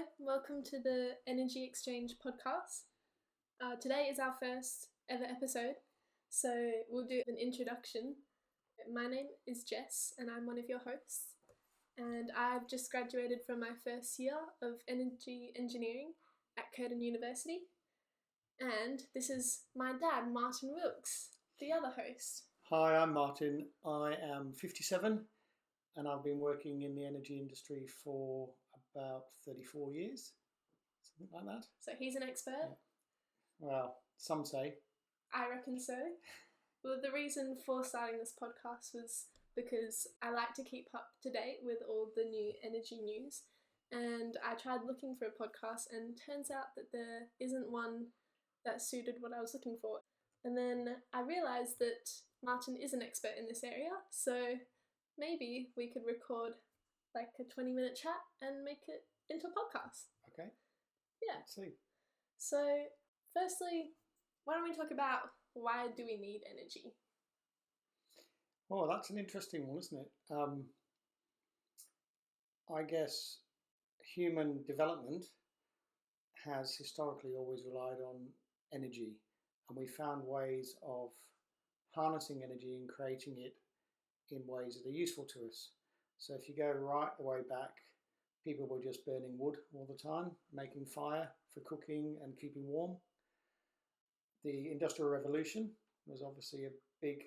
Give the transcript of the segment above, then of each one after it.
Hello, welcome to the Energy Exchange podcast. Today is our first ever episode, so we'll do an introduction. My name is Jess and I'm one of your hosts, and I've just graduated from my first year of energy engineering at Curtin University. And this is my dad, Martin Wilkes, the other host. Hi, I'm Martin. I am 57 and I've been working in the energy industry for about 34 years, something like that. So he's an expert? Yeah. Well, some say. I reckon so. Well, the reason for starting this podcast was because I like to keep up to date with all the new energy news, and I tried looking for a podcast and turns out that there isn't one that suited what I was looking for. And then I realised that Martin is an expert in this area, so maybe we could record like a 20-minute chat and make it into a podcast. Okay. Yeah. Let's see. So, firstly, why don't we talk about why do we need energy? Oh, that's an interesting one, isn't it? I guess human development has historically always relied on energy, and we found ways of harnessing energy and creating it in ways that are useful to us. So if you go right the way back, people were just burning wood all the time, making fire for cooking and keeping warm. The Industrial Revolution was obviously a big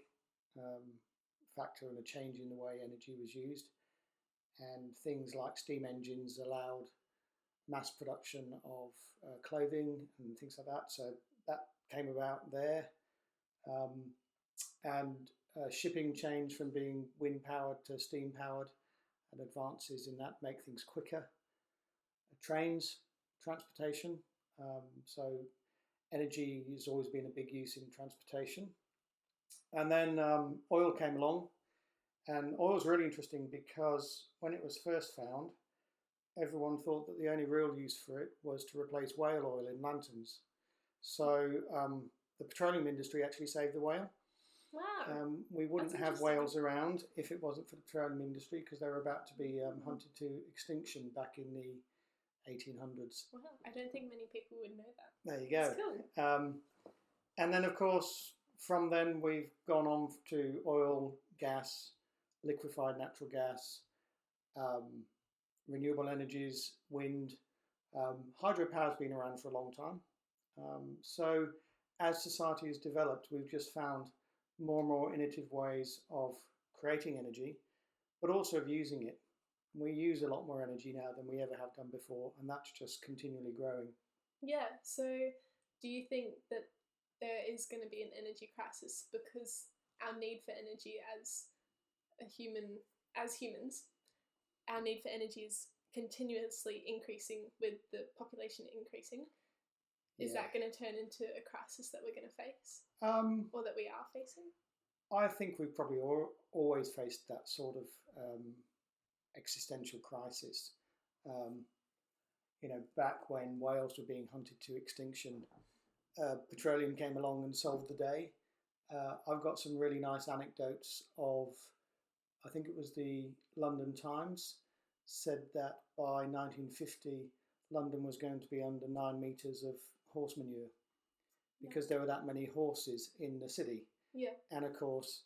factor in a change in the way energy was used. And things like steam engines allowed mass production of clothing and things like that. So that came about there. Shipping changed from being wind powered to steam powered, and advances in that make things quicker. Trains, transportation. So energy has always been a big use in transportation. And then oil came along, and oil is really interesting because when it was first found, everyone thought that the only real use for it was to replace whale oil in lanterns. So the petroleum industry actually saved the whale. Wow. We wouldn't have whales around if it wasn't for the petroleum industry, because they were about to be hunted to extinction back in the 1800s. Wow, I don't think many people would know that. There you go. That's cool. And then, of course, from then we've gone on to oil, gas, liquefied natural gas, renewable energies, wind. Hydropower has been around for a long time. So as society has developed, we've just found more and more innovative ways of creating energy, but also of using it. We use a lot more energy now than we ever have done before, and that's just continually growing. Yeah, so do you think that there is going to be an energy crisis because our need for energy as humans, our need for energy is continuously increasing with the population increasing? Is that going to turn into a crisis that we're going to face? Or that we are facing? I think we've probably always faced that sort of existential crisis. Back when whales were being hunted to extinction, petroleum came along and solved the day. I've got some really nice anecdotes of, I think it was the London Times, said that by 1950, London was going to be under 9 meters of horse manure because there were that many horses in the city. Yeah. And of course,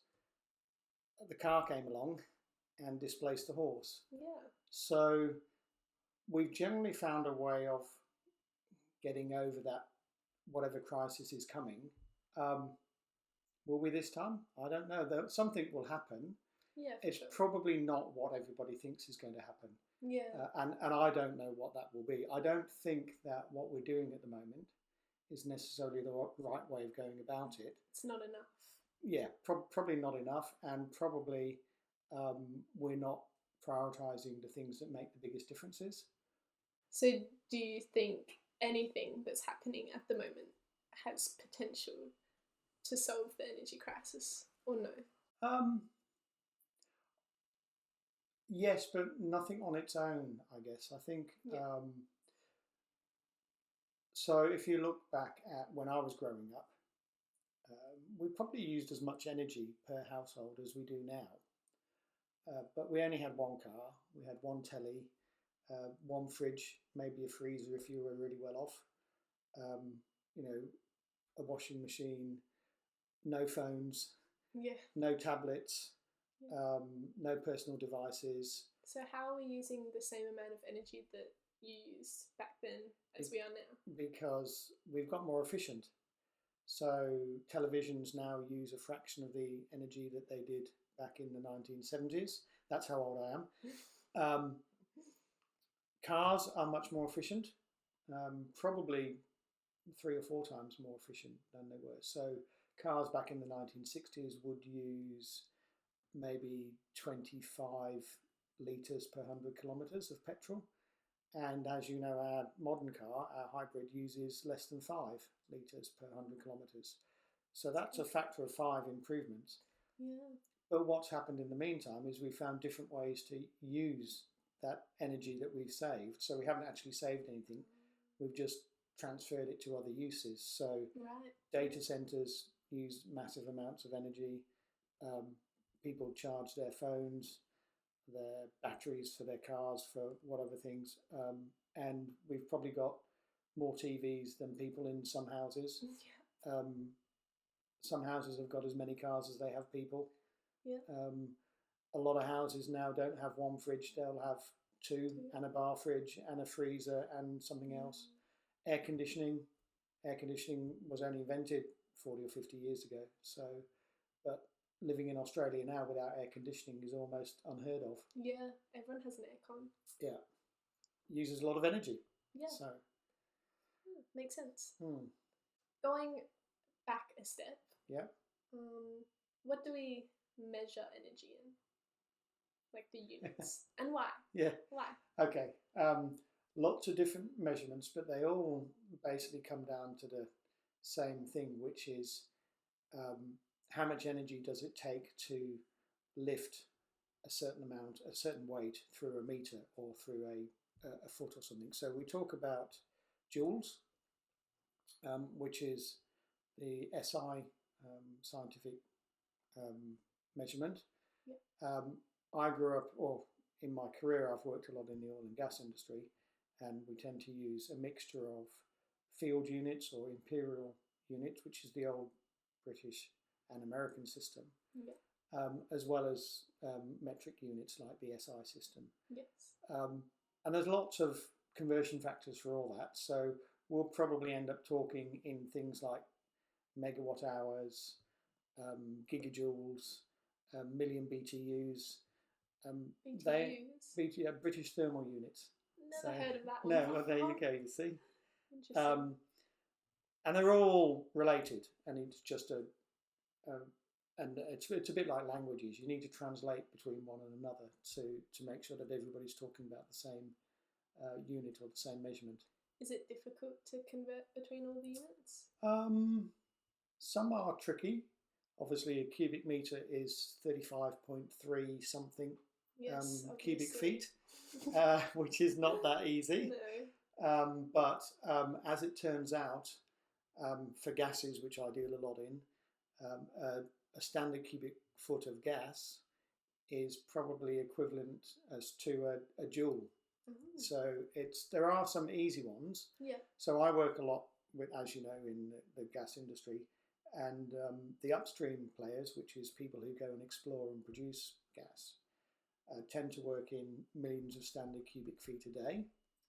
the car came along and displaced the horse. Yeah. So we've generally found a way of getting over that, whatever crisis is coming. Will we this time? I don't know. Something will happen. Yeah. It's probably not what everybody thinks is going to happen. Yeah. And I don't know what that will be. I don't think that what we're doing at the moment is necessarily the right way of going about it. It's not enough. Yeah, probably not enough, and probably we're not prioritising the things that make the biggest differences. So do you think anything that's happening at the moment has potential to solve the energy crisis, or no? Yes, but nothing on its own, I guess. I think, so if you look back at when I was growing up, we probably used as much energy per household as we do now. But we only had one car, we had one telly, one fridge, maybe a freezer if you were really well off, you know, a washing machine, no phones, Yeah. no tablets, no personal devices. So how are we using the same amount of energy that you used back then as we are now? Because we've got more efficient. So televisions now use a fraction of the energy that they did back in the 1970s. That's how old I am. Cars are much more efficient, probably 3 or 4 times more efficient than they were. So cars back in the 1960s would use maybe 25 litres per 100 kilometres of petrol. And as you know, our modern car, our hybrid, uses less than 5 litres per 100 kilometres. So that's a factor of 5 improvement. Yeah. But what's happened in the meantime is we found different ways to use that energy that we've saved. So we haven't actually saved anything. We've just transferred it to other uses. So data centres use massive amounts of energy. People charge their phones, their batteries for their cars, for whatever things. And we've probably got more TVs than people in some houses. Yeah. Some houses have got as many cars as they have people. Yeah. A lot of houses now don't have one fridge, they'll have 2 and a bar fridge and a freezer and something else. Air conditioning was only invented 40 or 50 years ago. So, but living in Australia now without air conditioning is almost unheard of. Yeah, everyone has an aircon. Yeah, uses a lot of energy. Yeah. So makes sense. Going back a step. Yeah. What do we measure energy in? Like the units. And why? Yeah. Why? Okay. Lots of different measurements, but they all basically come down to the same thing, which is how much energy does it take to lift a certain amount, a certain weight through a meter or through a foot or something. So we talk about joules, which is the SI scientific measurement. Yeah. I grew up, or in my career, I've worked a lot in the oil and gas industry, and we tend to use a mixture of field units or imperial units, which is the old British and American system, as well as metric units like the SI system. Yes. And there's lots of conversion factors for all that. So we'll probably end up talking in things like megawatt hours, gigajoules, million BTUs. BTUs? British thermal units. Never heard of that one. No, well, there you go, you see. Interesting. And they're all related, and it's just and it's a bit like languages. You need to translate between one and another to make sure that everybody's talking about the same unit or the same measurement. Is it difficult to convert between all the units? Some are tricky. Obviously, a cubic meter is 35.3 something cubic feet, which is not that easy. No. But as it turns out, for gases, which I deal a lot in, a standard cubic foot of gas is probably equivalent as to a joule. Mm-hmm. So there are some easy ones. Yeah. So I work a lot with, as you know, in the gas industry, and the upstream players, which is people who go and explore and produce gas, tend to work in millions of standard cubic feet a day.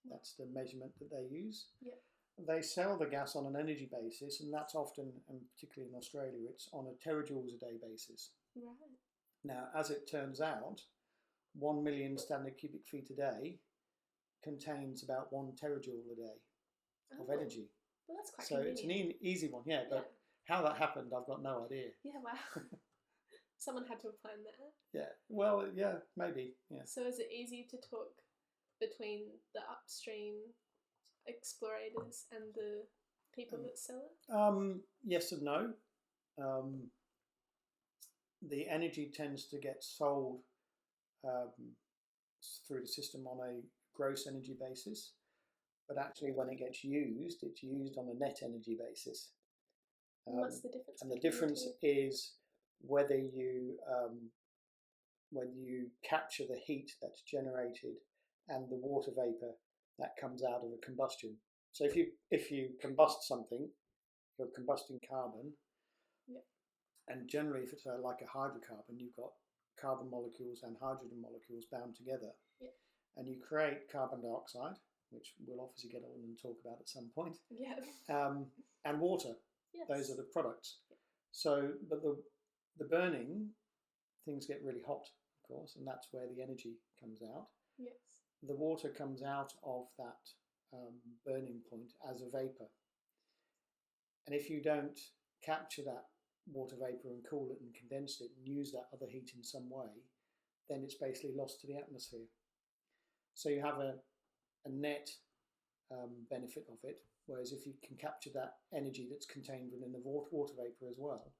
That's the measurement that they use. Yeah. They sell the gas on an energy basis, and that's often, and particularly in Australia, it's on a terajoules a day basis. Right. Now, as it turns out, 1 million standard cubic feet a day contains about 1 terajoule a day of energy. Well, that's quite convenient. It's an easy one, yeah, but how that happened, I've got no idea. Yeah, wow. Someone had to have planned that. Yeah, well, yeah, maybe, yeah. So is it easy to talk between the upstream explorators and the people that sell it? Yes and no. The energy tends to get sold through the system on a gross energy basis, but actually when it gets used, it's used on a net energy basis. What's the difference? And the difference is whether you capture the heat that's generated and the water vapor that comes out of a combustion. So if you combust something, you're combusting carbon, yeah. and generally if it's like a hydrocarbon, you've got carbon molecules and hydrogen molecules bound together, yeah. and you create carbon dioxide, which we'll obviously get on and talk about at some point, yeah. and water. Yes. Those are the products. Yeah. So, but the burning, things get really hot, of course, and that's where the energy comes out. Yes. The water comes out of that burning point as a vapor. And if you don't capture that water vapor and cool it and condense it and use that other heat in some way, then it's basically lost to the atmosphere. So you have a net benefit of it, whereas if you can capture that energy that's contained within the water vapor as well,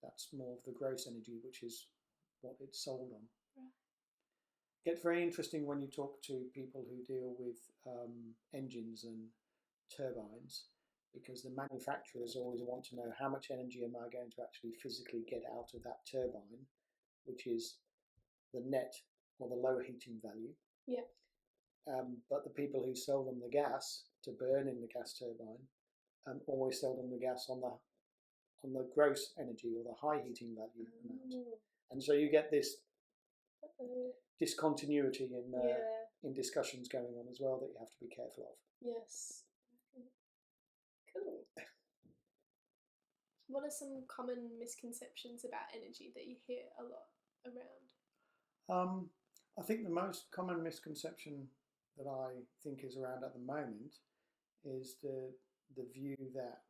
that's more of the gross energy, which is what it's sold on. Right. It gets very interesting when you talk to people who deal with engines and turbines, because the manufacturers always want to know how much energy am I going to actually physically get out of that turbine, which is the net or the low heating value. Yeah. But the people who sell them the gas to burn in the gas turbine always sell them the gas on the gross energy or the high heating value amount, and so you get this discontinuity in discussions going on as well that you have to be careful of. Yes. Cool. What are some common misconceptions about energy that you hear a lot around? I think the most common misconception that I think is around at the moment is the view that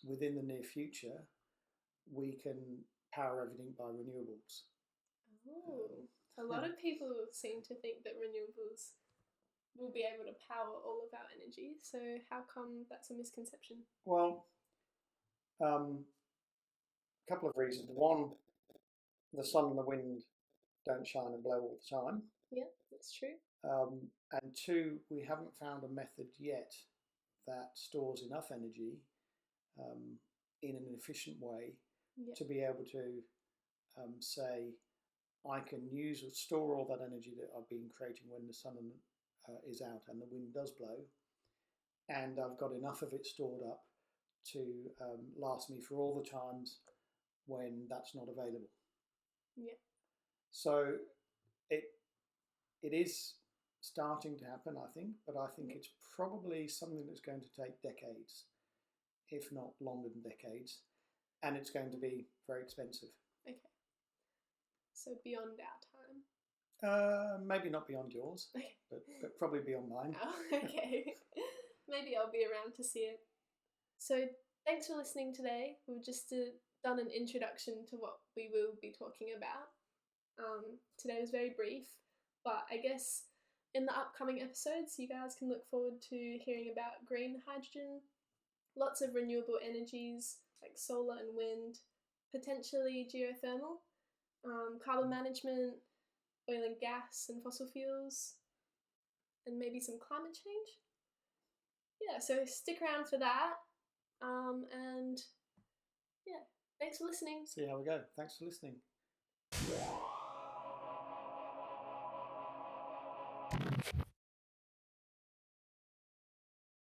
within the near future we can power everything by renewables. A lot of people seem to think that renewables will be able to power all of our energy. So how come that's a misconception? Well, a couple of reasons. One, the sun and the wind don't shine and blow all the time. Yeah, that's true. And two, we haven't found a method yet that stores enough energy in an efficient way to be able to say, I can use or store all that energy that I've been creating when the sun is out and the wind does blow, and I've got enough of it stored up to last me for all the times when that's not available. Yeah. So it is starting to happen, I think, but I think it's probably something that's going to take decades, if not longer than decades, and it's going to be very expensive. Okay. So beyond our time? Maybe not beyond yours, but probably beyond mine. Oh, okay. Maybe I'll be around to see it. So thanks for listening today. We've just done an introduction to what we will be talking about. Today was very brief, but I guess in the upcoming episodes you guys can look forward to hearing about green hydrogen, lots of renewable energies like solar and wind, potentially geothermal, carbon management, oil and gas and fossil fuels, and maybe some climate change. Yeah, so stick around for that. And yeah, thanks for listening. See how we go. Thanks for listening.